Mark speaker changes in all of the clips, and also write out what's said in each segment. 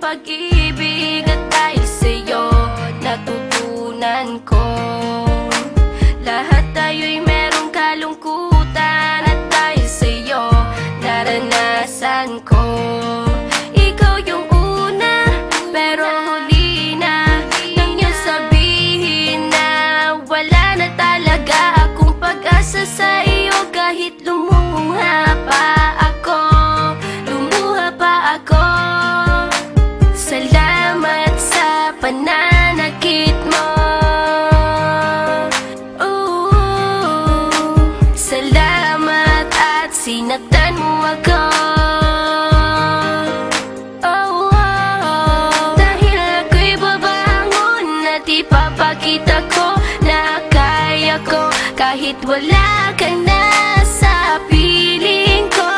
Speaker 1: pag-ibig at dahil sa'yo natutunan ko. Lahat tayo'y merong kalungkutan at dahil sa'yo naranasan ko. Ikaw yung una pero huli na nang iyong sabihin na wala na talaga akong pag-asa sa iyo. Kahit lumuha pa ako, salamat sa pananakit mo. Salamat at sinaktan mo ako. Dahil ako'y babangon at ipapakita ko na kaya ko kahit wala ka na sa piling ko.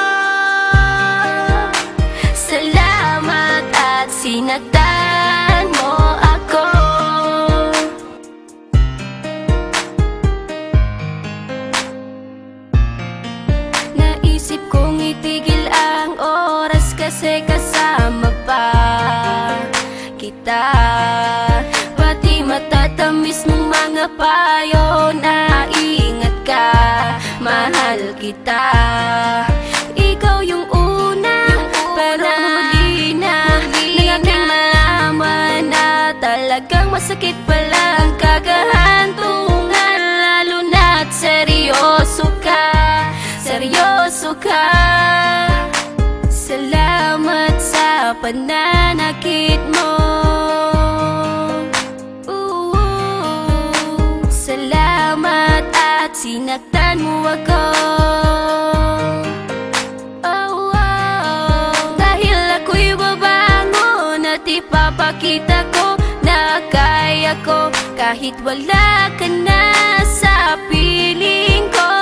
Speaker 1: Salamat at sinaktan mo ako. Naisip kong itigil ang oras kasi kasama pa kita. Pati matatamis ng mga payo na ingat ka, mahal kita. Ikaw yung una pero huli na nang aking malaman na talagang masakit pala ang kagahantungan. Lalo na't seryoso ka, seryoso ka. Salamat sa pananakit mo. Salamat at sinaktan mo ako. Dahil ako'y babangon at ipapakita ko na kaya ko kahit wala ka na sa piling ko.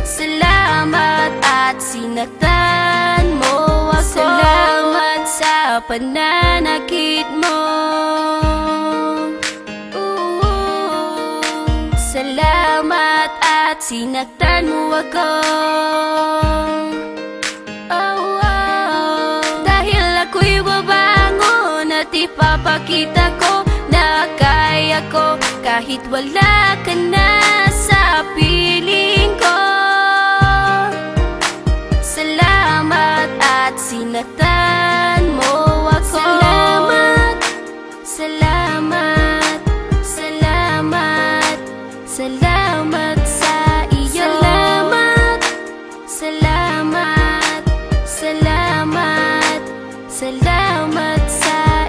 Speaker 1: Salamat at sinaktan mo ako. Salamat sa pananakit mo. Salamat at sinaktan mo ako. Dahil ako'y babangon at ipapakita ko na kaya ko kahit wala ka na sa piling ko. Salamat at sinaktan